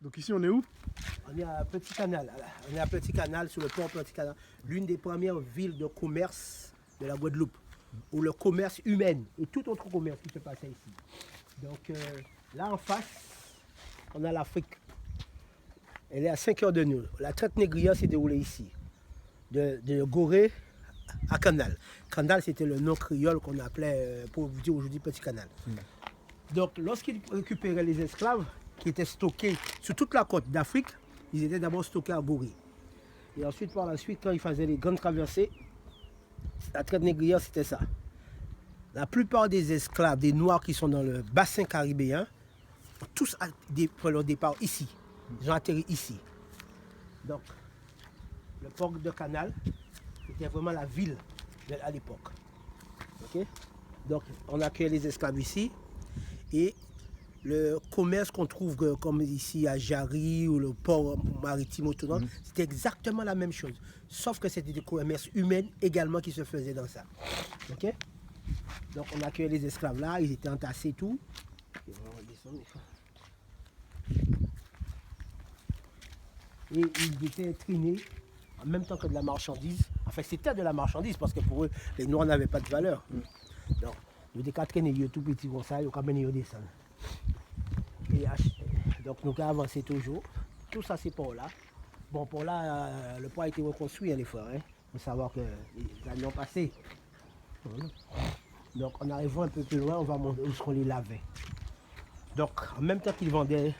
Donc ici, on est où? On est à Petit Canal. On est à Petit Canal, sur le port Petit Canal. L'une des premières villes de commerce de la Guadeloupe. Où le commerce humain et tout autre commerce qui se passait ici. Donc là en face, on a l'Afrique. Elle est à 5 heures de nous. La traite négrière s'est déroulée ici. De Gorée à Canal. Canal, c'était le nom créole qu'on appelait, pour vous dire aujourd'hui, Petit Canal. Donc lorsqu'ils récupéraient les esclaves qui étaient stockés sur toute la côte d'Afrique, ils étaient d'abord stockés à Gorée. Et ensuite, par la suite, quand ils faisaient les grandes traversées, la traite négrière, c'était ça. La plupart des esclaves, des Noirs qui sont dans le bassin caribéen, ont tous pris leur départ ici. Ils ont atterri ici. Donc, le port de Canal était vraiment la ville à l'époque. Okay? Donc, on accueille les esclaves ici. Et le commerce qu'on trouve comme ici à Jarry ou le port maritime autonome, c'était exactement la même chose. Sauf que c'était du commerce humain également qui se faisait dans ça. Okay? Donc on accueillait les esclaves là, ils étaient entassés et tout. Et ils étaient traînés en même temps que de la marchandise. Enfin c'était de la marchandise parce que pour eux, les Noirs n'avaient pas de valeur. Donc ils étaient qu'à traîner tout petit comme ça, ils ont descendre. Donc nous avons avancé toujours. Tout ça c'est pour là. Bon pour là, le port a été reconstruit à l'effort. Il faut savoir que les années ont passé. Donc en arrivant un peu plus loin, on va montrer où seront les lavets. Donc en même temps qu'ils vendaient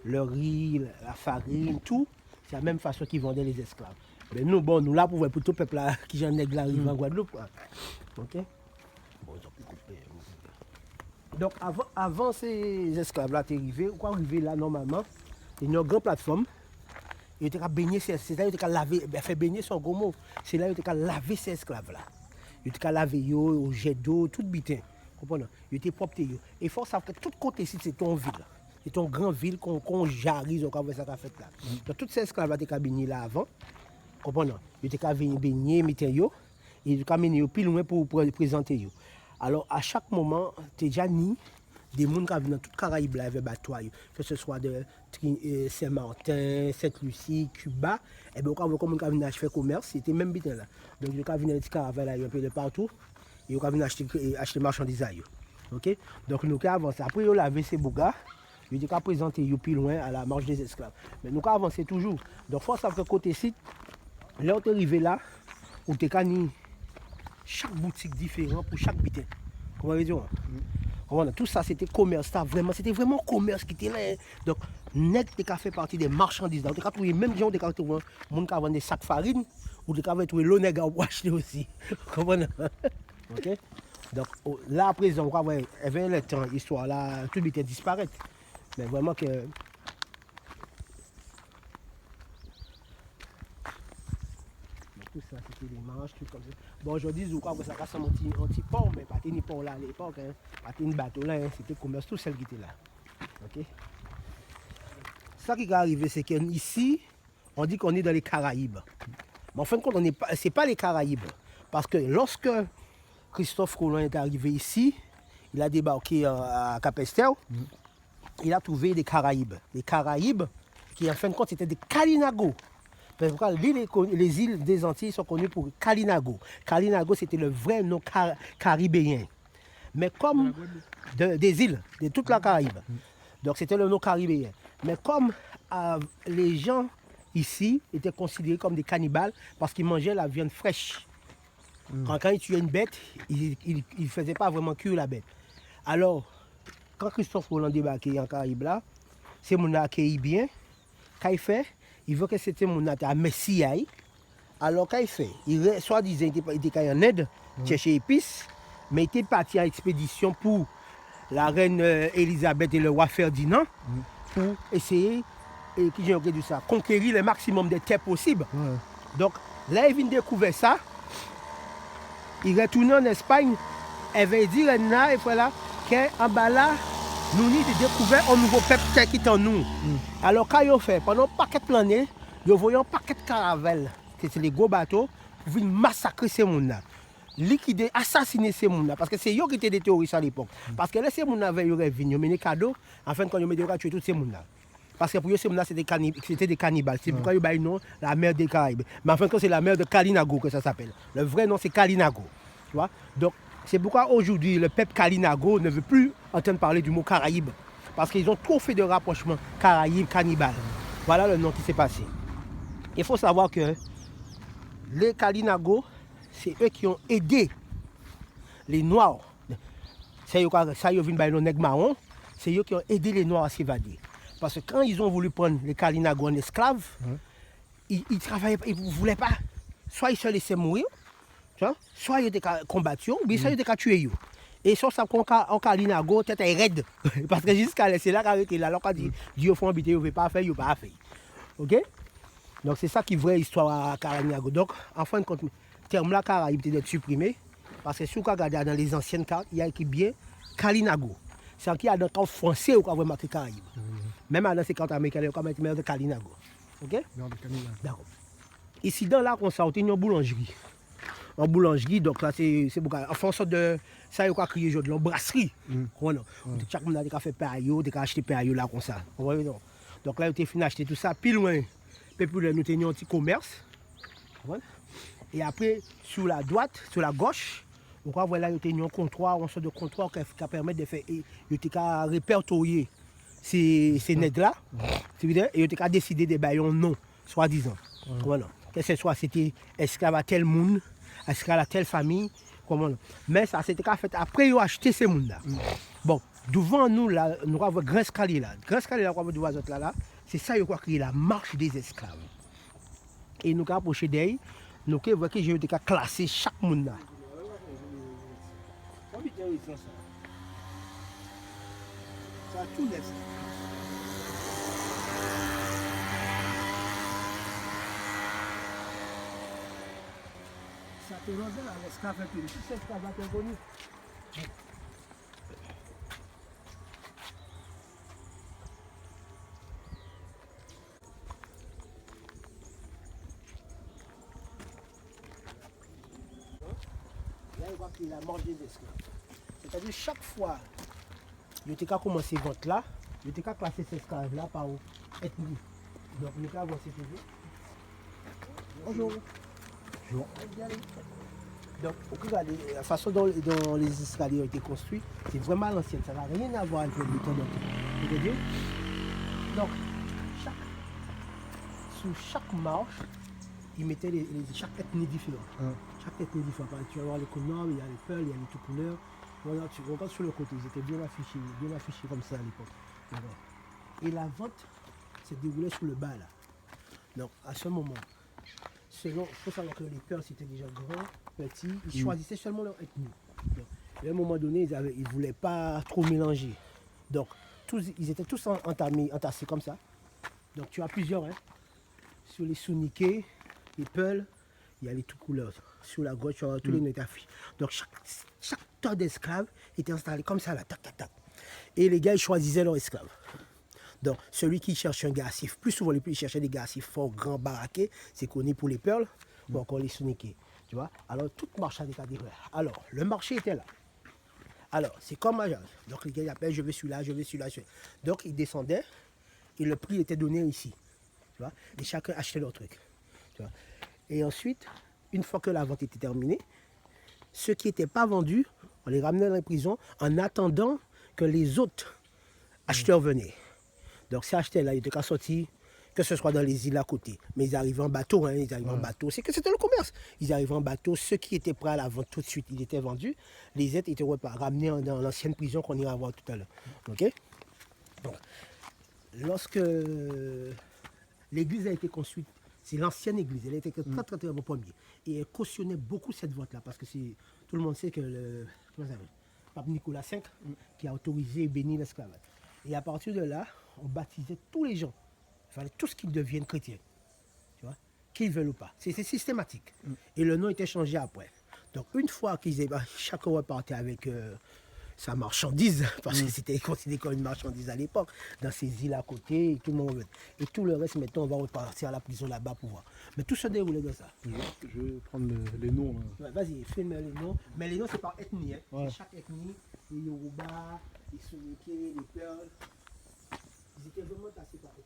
le riz, la farine, tout, c'est la même façon qu'ils vendaient les esclaves. Mais nous, bon, nous là pour voir pour tout le peuple là, qui j'en ai arrivé en Guadeloupe. Quoi. Ok. Bon, ils ont pu couper. Donc avant ces esclaves-là arrivés, ou quoi arriver là normalement, il y a une grande plateforme. Ils étaient qu'à baigner, c'est là qu'ils étaient qu'à laver, faire baigner son gros mot. C'est là qu'ils étaient qu'à laver ces esclaves-là. Ils étaient qu'à laver au jet d'eau, tout bitin. Comprenez? Ils étaient propres. Et il faut savoir que tout côté ici, c'est ton ville. C'est ton grande ville qu'on jarrise, qu'on fait ça qu'a fait là. Donc toutes ces esclaves-là étaient qu'à baigner là avant. Comprenez? Ils étaient qu'à baigner, mettre yo. Ils étaient qu'à mener plus loin pour présenter yo. Alors à chaque moment, tu es déjà ni des gens qui viennent dans toute Caraïbe là avec bateau, que ce soit de Saint-Martin, Sainte-Lucie, Cuba, et bien on comme on vient acheter commerce, c'était même bien là. Donc ils viennent des caravelles là un peu de partout, et on vient acheter marchandises là. OK? Donc nous avons avancé. Après on lavé ces bougas, ils ont présenté plus loin à la marche des esclaves. Mais nous avons avancé toujours. Donc il faut savoir que côté site, là où tu es arrivé là, où tu as chaque boutique différente pour chaque bitin. Comment vous dire? Voilà, tout ça c'était commerce, c'était vraiment commerce qui était là. Donc, net qui fait partie des marchandises. Donc, tu as trouvé même des gens qui ont des sacs de farine ou qui ont trouvé l'eau pour acheter aussi. Comprenez? Ok? Donc, là à présent, on va voir le temps, l'histoire là, tout était disparaître. Mais vraiment que. Tout ça, c'était des marches, tout comme ça. Bon, aujourd'hui, je crois que ça ressemble à un petit port, mais pas de port là à l'époque, pas de bateau là, c'était commerce, tout celle qui était là. Ok. Ça qui est arrivé, c'est qu'ici, on dit qu'on est dans les Caraïbes. Mais en fin de compte, ce n'est pas les Caraïbes. Parce que lorsque Christophe Colomb est arrivé ici, il a débarqué à Cap-Esther, il a trouvé des Caraïbes. Les Caraïbes, qui en fin de compte, c'était des Kalinago. Les îles des Antilles sont connues pour Kalinago. Kalinago, c'était le vrai nom caribéen. Mais comme des îles, de toute la Caraïbe. Donc c'était le nom caribéen. Mais comme les gens ici étaient considérés comme des cannibales parce qu'ils mangeaient la viande fraîche. Quand ils tuaient une bête, ils ne faisaient pas vraiment cuire la bête. Alors, quand Christophe Colomb débarqué en Caraïbe là, c'est mon accueilli bien. Qu'est-ce qu'il fait? Il veut que c'était mon à Messie. Alors qu'il fait, il soi-disant il était en aide, chercher épices, mais il était parti à expédition pour la reine Elisabeth et le roi Ferdinand pour essayer conquérir le maximum de terres possibles. Donc là, il vient découvrir ça. Il retourne en Espagne, il va dire là, voilà, qu'en bas là, nous avons découvert un nouveau peuple qui est en nous. Alors, quand ils fait, pendant un paquet de l'année, ils voyaient un paquet de caravelles, qui c'est les gros bateaux, pour venir massacrer ces gens-là. Liquider, assassiner ces gens-là. Parce que c'est eux qui étaient des terroristes à l'époque. Parce que là, ces gens-là avaient venus, ils ont mis des cadeaux, afin qu'on ait tué tous ces gens-là. Parce que pour eux, ces gens-là, c'était des cannibales. C'est pourquoi ils ont nom la mer des Caraïbes. Mais en fin de compte, c'est la mer de Kalinago que ça s'appelle. Le vrai nom, c'est Kalinago. Tu vois? Donc, c'est pourquoi aujourd'hui, le peuple Kalinago ne veut plus entendre parler du mot Caraïbe. Parce qu'ils ont trop fait de rapprochements Caraïbes, cannibales. Voilà le nom qui s'est passé. Il faut savoir que les Kalinago, c'est eux qui ont aidé les Noirs. Ça y est, les nègres marrons, c'est eux qui ont aidé les Noirs à s'évader. Parce que quand ils ont voulu prendre les Kalinago en esclaves, ils travaillaient, ils ne voulaient pas. Soit ils se laissaient mourir, tu vois, soit ils étaient combattus, ou bien soit ils étaient tués. Et sur ça, en Kalinago, tête est raide. Parce que jusqu'à là, c'est là qu'avec là, alors qu'on dit, Dieu faut habiter, il ne veut pas faire, il ne veut pas faire. Ok? Donc c'est ça qui est vraie histoire à Kalinago. Donc, en fin de compte, le terme là, Caraïbe, peut être supprimé. Parce que si vous regardez dans les anciennes cartes, il y a écrit bien Kalinago. C'est qu'il y a dans le camp français où on voit marqué Caraïbe. Même dans ces cartes américaines, on va mettre de Kalinago. Ok? D'accord. Ici, dans là, on sort une boulangerie. En boulangerie, donc là, c'est beaucoup. En fonction de ça, il y a crié de la brasserie. Chaque monde a fait pareil, a acheté pareil là comme ça. Donc là, il a fini d'acheter tout ça. Puis loin, nous tenions un petit commerce. Et après, sur la droite, sur la gauche, on voit là, il y a un comptoir, une sorte de comptoir qui permet de faire, répertorier ces nègres-là. Et il a décidé de bailler un nom, soi-disant. Voilà. Que ce soit, c'était esclave à tel monde, esclave à telle famille. Mais ça, c'était fait après, ils ont acheté ces mondes-là. Bon, devant nous, là, nous avons grand escalier là. Grand escalier là, là, c'est ça, ils ont créé la marche des esclaves. Et nous avons approché d'elle. Nous avons classé chaque monde là. Ça a tout laissé. Ça te rend là, l'esclave un peu. Tout cet esclave là, t'es connu. Là, il voit qu'il a mangé des esclaves. C'est-à-dire, chaque fois, il a commencé vente là, il a classé ces esclaves là par ethnie. Donc, nous avons ces toujours. Bonjour. Bonjour. Donc, regardez, la façon dont les escaliers ont été construits, c'est vraiment l'ancienne. Ça n'a rien à voir avec le béton d'autre. Donc, sous chaque marche, ils mettaient chaque ethnie différente. Chaque ethnie différente. Tu vas voir les Connards, il y a les Peuls, il y a les tout couleurs. Voilà, tu regardes sur le côté, ils étaient bien affichés comme ça à l'époque. Et la vente s'est déroulée sur le bas là. Donc, à ce moment, il faut savoir que les Peuls c'était déjà grands, petits, ils choisissaient seulement leur ethnie. Donc, à un moment donné, ils ne voulaient pas trop mélanger. Donc, ils étaient tous entassés comme ça. Donc, tu as plusieurs, hein. Sur les Souniqués, les Peuls, il y a les tout couleurs. Sur la gauche, tu as tous les Nétafis. Donc, chaque tas d'esclaves était installé comme ça, là, tac, tac, tac. Et les gars, ils choisissaient leurs esclaves. Donc, celui qui cherche un gars assez, plus souvent, il cherchait des gars assez forts, grands, baraqués, c'est connu pour les Peuls ou encore les Souniqués. Tu vois? Alors, toute marche a des cas différents. Alors, le marché était là. Alors, c'est comme un genre. Donc, les gars, ils appellent, je vais celui-là, je vais celui-là. Donc, ils descendaient et le prix était donné ici. Tu vois? Et chacun achetait leur truc. Tu vois? Et ensuite, une fois que la vente était terminée, ceux qui n'étaient pas vendus, on les ramenait dans les prisons en attendant que les autres acheteurs venaient. Donc ces acheteurs-là, ils étaient sortis, que ce soit dans les îles à côté. Mais ils arrivaient en bateau, hein, ils arrivaient en bateau. C'est que c'était le commerce. Ils arrivaient en bateau, ceux qui étaient prêts à la vente tout de suite, ils étaient vendus. Les autres étaient ramenés dans l'ancienne prison qu'on ira voir tout à l'heure. Okay? Donc, lorsque l'église a été construite, c'est l'ancienne église, elle était très bon premier. Et elle cautionnait beaucoup cette vente-là, parce que tout le monde sait que le pape Nicolas V qui a autorisé et béni l'esclavage. Et à partir de là, on baptisait tous les gens. Il fallait tous qu'ils deviennent chrétiens. Tu vois, qu'ils veulent ou pas. C'était systématique. Et le nom était changé après. Donc une fois chacun repartait avec sa marchandise, parce que c'était considéré comme une marchandise à l'époque, dans ces îles à côté, et tout le monde. Et tout le reste, maintenant, on va repartir à la prison là-bas pour voir. Mais tout se déroulait dans ça. Je vais prendre les noms. Ouais, vas-y, filme les noms. Mais les noms, c'est par ethnie. Hein. Ouais. Chaque ethnie, les Yoruba, les Souniqués, les Peuls, Ils étaient vraiment tassés par eux.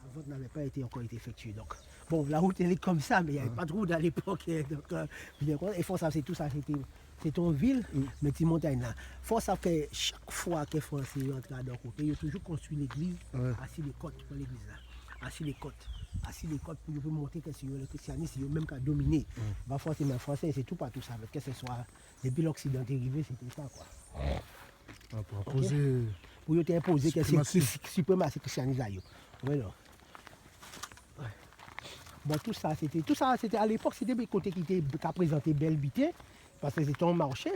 La vente n'avait pas encore été effectuée. Donc, bon, la route elle est comme ça, mais il n'y avait pas de route à l'époque. Donc, et faut savoir, c'est tout ça, c'est une ville, mais c'est une montagne là. Faut savoir que chaque fois que les Français rentrent dans le côté, ils ont toujours construit l'église assis les côtes pour l'église là. Assis les côtes pour montrer que c'est le christianisme, c'est même qu'à dominer. Pas forcément français, c'est tout pas tout ça. Que ce soit depuis l'Occident arrivé, c'était ça quoi. Pour imposer. Pour imposer que c'est suprématie christianisme là. Oui, non. Bon, tout ça, c'était à l'époque, c'était des côtés qui présentaient belle bité, parce que c'était un marché.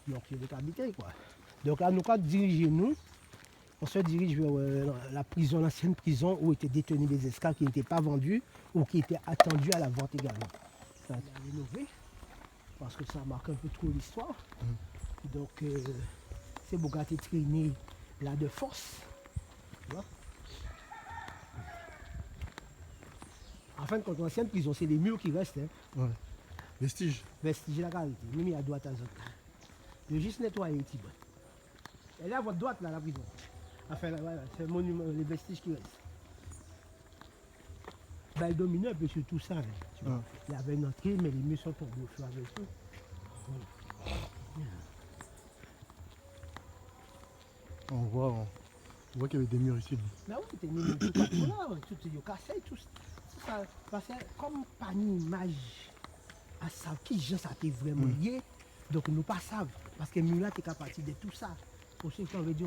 Donc, il y avait habité, quoi. Donc, là, nous, quand on se dirige vers la prison, l'ancienne prison où étaient détenus des esclaves qui n'étaient pas vendus ou qui étaient attendus à la vente également. Ça a été rénové, parce que ça marque un peu trop l'histoire. Donc, c'est Bogati traîné là de force. Tu vois? En fin de compte, l'ancienne prison, c'est les murs qui restent. Hein. Ouais. Vestiges. Vestiges, la qualité. Même à droite à droite. Je juste nettoyer petit peu. Elle est à votre droite, là, la prison. Enfin, là, voilà, c'est le monument, les vestiges qui restent. Ben, elle dominait un peu sur tout ça. Là, tu vois. Il y avait une entrée, mais les murs sont tombés au fur et à mesure. On voit qu'il y avait des murs ici. Là, oui, c'était mis tout partout là, tout est cassé, tout ça. Parce que comme pas une image à ça, qui gens ça t'est vraiment lié, donc nous pas savons. Parce que nous là, t'es capable de tout ça. Pour ce qu'on veut dire.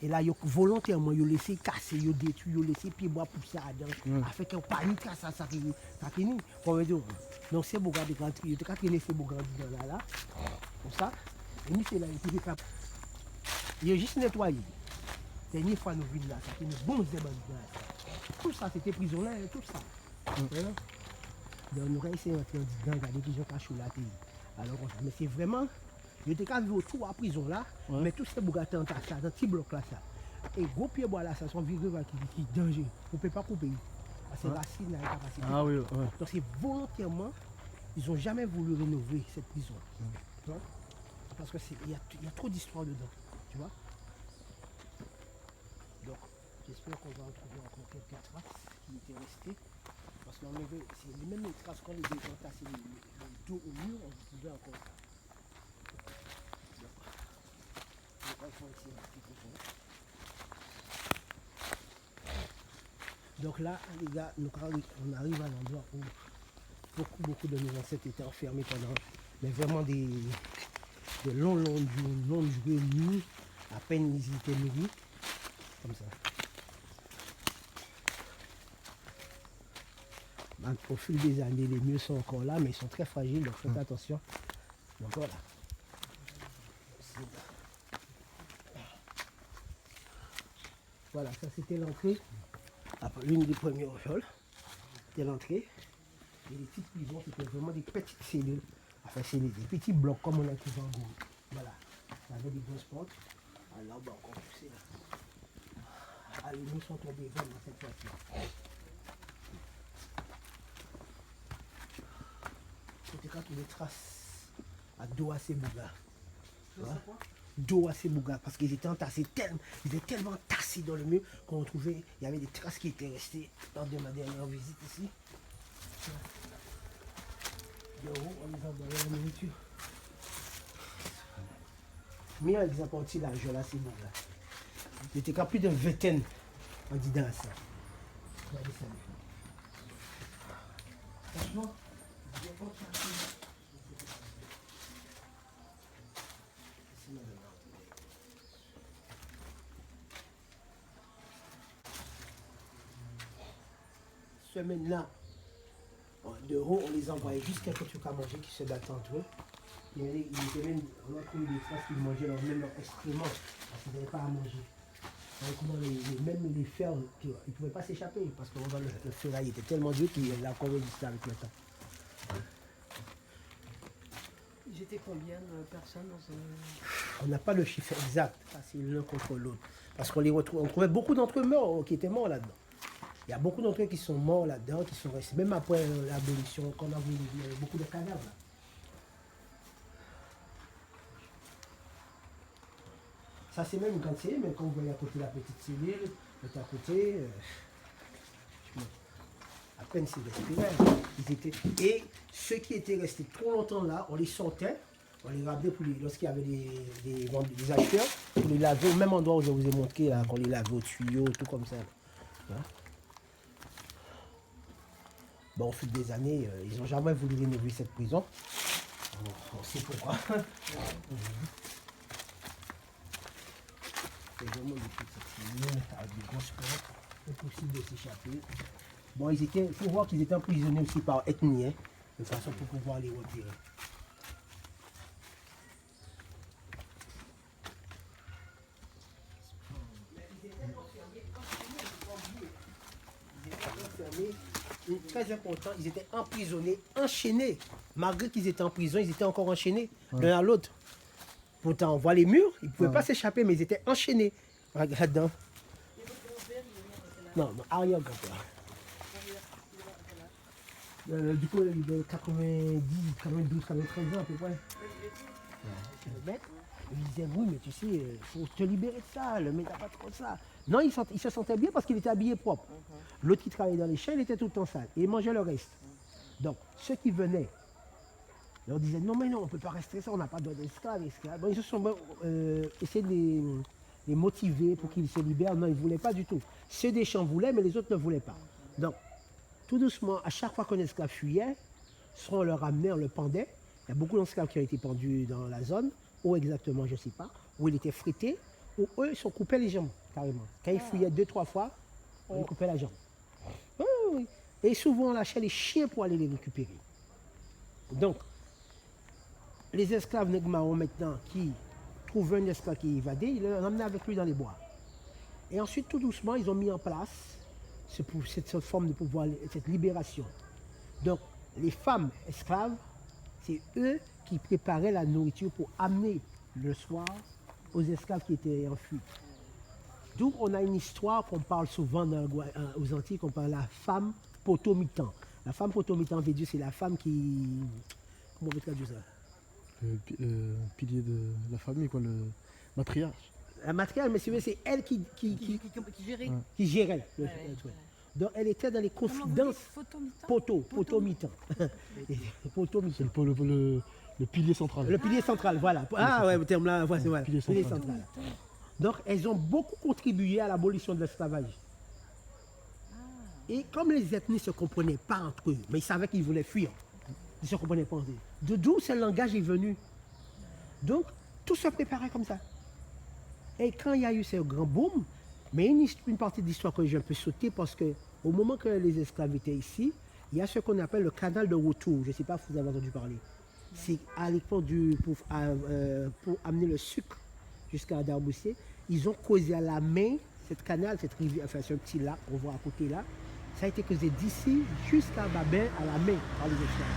Et là, volontairement, ils ont laissé casser, ils ont détruit, ils ont laissé pied bois pousser dedans. Afin qu'on panique, ça finit. Donc c'est beaucoup de rentrer, il y a des faits beaucoup de là, comme ça. Et nous, c'est là, il y a juste nettoyé. Dernière fois nous vîmes là, ça fait une bonne débat là. Tout ça, c'était prisonnier, tout ça. Donc nous avons essayé d'entrer dedans, regarder qui ont caché la télé. Alors, mais c'est vraiment, je t'ai vu autour à prison là, mais tout ces bougatins en ça, dans petit bloc là, ça. Et gros pieds bois là, ça sont virés qui est dangereux. On ne peut pas couper. Parce que racine là, capacité. Ah oui, Donc c'est volontairement, ils n'ont jamais voulu rénover cette prison. Parce qu'il y a trop d'histoires dedans. Tu vois? Donc, j'espère qu'on va retrouver encore quelques traces qui étaient restées. Parce qu'on avait, c'est les mêmes traces qu'on les a tassées le dos au mur, on trouvait encore ça. Donc, il faut essayer un petit peu. Donc là, les gars, on arrive à l'endroit où beaucoup de nos ancêtres étaient enfermés pendant, mais vraiment des longues nuits, à peine ils étaient nourris, comme ça. Au fil des années, les murs sont encore là, mais ils sont très fragiles, donc faites attention. Donc voilà. Voilà, ça c'était l'entrée. L'une des premières geôles, c'était l'entrée. Et les petites prisons, c'était vraiment des petites cellules. Enfin, c'est des petits blocs comme on a trouvé en Gaulle. Voilà. Ça avait des grosses portes. Alors, on va encore pousser là. Les murs sont tombés vraiment cette fois-ci. C'était quand on les traces à dos à ces bougas. Dos à ces bougas, parce qu'ils étaient entassés tellement tassés. ici dans le mur, qu'on trouvait, il y avait des traces qui étaient restées lors de ma dernière visite ici. De haut, on les envoyait la nourriture. Mais exemple, on tire l'argent là, c'est bon là. Il était qu'à plus d'une vingtaine en disant ça. Regardez ça. Franchement, je vais pas chercher. Semaine-là, de haut, on les envoyait juste quelques trucs à manger qui se battent entre eux. Il y avait, il était même, on a trouvé des traces qui mangeaient même leurs excréments parce qu'ils n'avaient pas à manger. Donc, comment même les fers, ils ne pouvaient pas s'échapper parce que le ferraille était tellement dur qu'il a encore résisté avec le temps. Ils étaient combien de personnes dans ce... On n'a pas le chiffre exact, c'est l'un contre l'autre. Parce qu'on les retrouve, on trouvait beaucoup d'entre eux morts, qui étaient morts là-dedans. Il y a beaucoup d'entre eux qui sont morts là-dedans, qui sont restés, même après l'abolition, qu'on a vu, il y avait beaucoup de cadavres là. Ça c'est même quand c'est, même quand vous voyez à côté la petite cellule, l'autre à côté, à peine s'ils respiraient. Ils étaient... Et ceux qui étaient restés trop longtemps là, on les sortait, on les ramenait lorsqu'il y avait des acheteurs, on les lavait au même endroit où je vous ai montré, là, qu'on les lavait au tuyau, tout comme ça. Hein? Bon, au fil des années, ils n'ont jamais voulu rénover cette prison. On sait pourquoi. C'est vraiment des petites avec des grosses portes, impossible de s'échapper. Bon, il faut voir qu'ils étaient emprisonnés aussi par ethnie, hein, de façon pour pouvoir les retirer. Très important, ils étaient emprisonnés, enchaînés. Malgré qu'ils étaient en prison, ils étaient encore enchaînés l'un à l'autre. Pourtant, on voit les murs, ils ne pouvaient pas s'échapper, mais ils étaient enchaînés. Regarde-dedans. Non, arrière-grand-père. Du coup, de 90, 92, 93 ans à peu près. Le maître, il disait, oui, mais tu sais, il faut te libérer de ça, le maître n'a pas trop de ça. Non, il se sentait bien parce qu'il était habillé propre. L'autre qui travaillait dans les champs, il était tout le temps sale. Et il mangeait le reste. Donc, ceux qui venaient, on disait, non, mais non, on ne peut pas rester ça, on n'a pas droit d'esclaves. Bon, ils se sont essayé de les motiver pour qu'ils se libèrent. Non, ils ne voulaient pas du tout. Ceux des champs voulaient, mais les autres ne voulaient pas. Donc, tout doucement, à chaque fois qu'un esclave fuyait, soit on le ramenait, on le pendait. Il y a beaucoup d'esclaves qui ont été pendus dans la zone, où exactement, je ne sais pas, où il était frité, où eux, ils sont coupés les jambes, carrément. Quand ils fuyaient 2-3 fois, on les coupait la jambe. Oui, oui. Et souvent, on lâchait les chiens pour aller les récupérer. Donc, les esclaves Negmao maintenant qui trouvaient un esclave qui évadait, ils l'emmenaient avec lui dans les bois. Et ensuite, tout doucement, ils ont mis en place cette forme de pouvoir, cette libération. Donc, les femmes esclaves, c'est eux qui préparaient la nourriture pour amener le soir aux esclaves qui étaient en fuite. D'où on a une histoire qu'on parle souvent aux Antilles, qu'on parle de la femme potomitan. La femme potomitan, veut dire, c'est la femme qui... Comment on peut traduire ça? Le pilier de la famille, quoi, le matriarche. La matriarche, mais c'est elle qui gérait. Qui gérait le truc. Donc elle était dans les confidences. Potomitan. C'est le pilier central. Le pilier central, voilà. Ah ouais, le terme là, voilà, le pilier central. Donc elles ont beaucoup contribué à l'abolition de l'esclavage. Et comme les ethnies ne se comprenaient pas entre eux, mais ils savaient qu'ils voulaient fuir, ils ne se comprenaient pas entre eux. D'où ce langage est venu. Donc tout se préparait comme ça. Et quand il y a eu ce grand boom, mais une partie de l'histoire que j'ai un peu sauté parce qu'au moment que les esclaves étaient ici, il y a ce qu'on appelle le canal de retour. Je ne sais pas si vous avez entendu parler. C'est à l'époque pour amener le sucre jusqu'à Darboussier, ils ont causé à la main cette canal, cette rivière, enfin ce petit lac qu'on voit à côté là. Ça a été causé d'ici jusqu'à Babin à la main par les esclaves.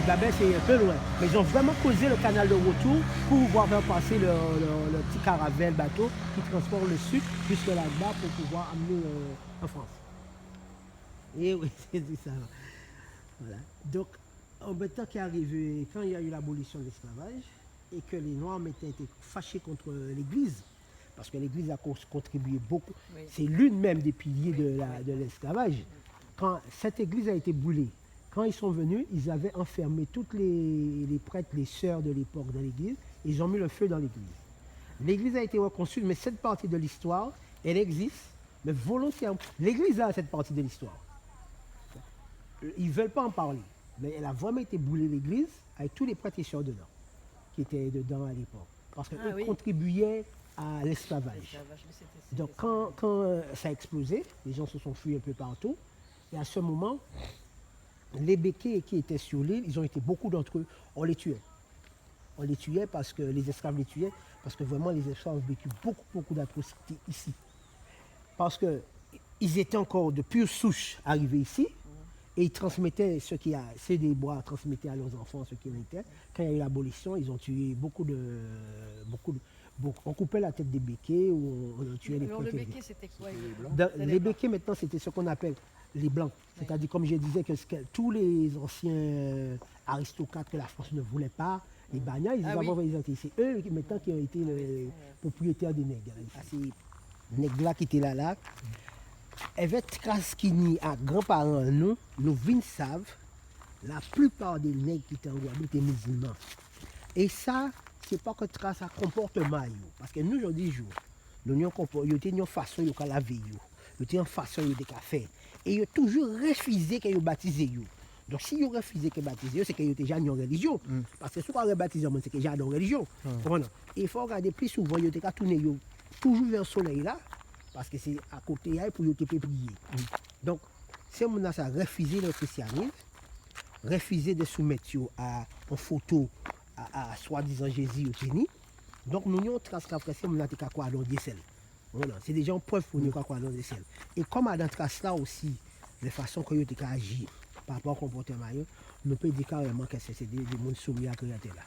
Babin, c'est un peu loin. Mais ils ont vraiment causé le canal de retour pour pouvoir faire passer le petit caravelle bateau qui transporte le sucre jusque là-bas pour pouvoir amener en France. Et oui, c'est ça. Voilà. Donc, en même temps qui est arrivé, quand il y a eu l'abolition de l'esclavage et que les Noirs ont été fâchés contre l'Église, parce que l'Église a contribué beaucoup. Oui. C'est l'une même des piliers Oui, de l'esclavage. Quand cette Église a été brûlée, quand ils sont venus, ils avaient enfermé toutes les prêtres, les sœurs de l'époque dans l'Église, et ils ont mis le feu dans l'Église. L'Église a été reconstruite, mais cette partie de l'histoire, elle existe, mais volontairement. L'Église a cette partie de l'histoire. Ils ne veulent pas en parler, mais elle a vraiment été brûlée, l'Église, avec tous les prêtres et sœurs dedans, qui étaient dedans à l'époque. Parce qu'eux oui. contribuaient à l'esclavage. L'esclavage, mais c'était- Donc c'était quand ça a explosé, les gens se sont fuis un peu partout, et à ce moment, les béquets qui étaient sur l'île, ils ont été beaucoup d'entre eux, on les tuait. On les tuait parce que les esclaves les tuaient, parce que vraiment les esclaves ont vécu beaucoup d'atrocités ici. Parce qu'ils étaient encore de pure souche arrivés ici, et ils transmettaient ceux des bois transmettaient à leurs enfants ce qu'ils étaient. Quand il y a eu l'abolition, ils ont tué beaucoup. On coupait la tête des béquets ou on tuait les Alors le prêtres. béquet, c'était quoi Les béquets maintenant, c'était ce qu'on appelle les blancs. C'est-à-dire, comme je disais, que tous les anciens aristocrates que la France ne voulait pas, les bagnards, ils Ah oui. c'est eux qui maintenant qui ont été les propriétaires des nègres. Ces nègres-là qui étaient là. Avec Traskini à grands-parents, nous vins savent, la plupart des nègres qui étaient en Guadeloupe étaient musulmans. Et ça, c'est pas que trace à comportement. Parce que nous, aujourd'hui, nous avons une façon de laver, nous avons une façon de faire. Et ils ont toujours refusé qu'ils baptisent. Donc, si ils refusent qu'ils baptisent, c'est qu'ils ont déjà une religion. Parce que si on baptise, c'est qu'ils ont une religion. Et il faut regarder plus souvent, ils ont tourné toujours vers le soleil là. Parce que c'est à côté pour te prier. Donc, si on a refusé le christianisme, refusé de soumettre en photo à soi-disant Jésus au génie, donc nous avons trace qu'après ça, on a quoi dans le ciel. Voilà, c'est déjà une preuve pour nous quoi dans le ciel. Et comme dans trace là aussi, les façons que nous avons agi par rapport au comportement, nous pouvons dire carrément que c'est des gens soumis à la créature là.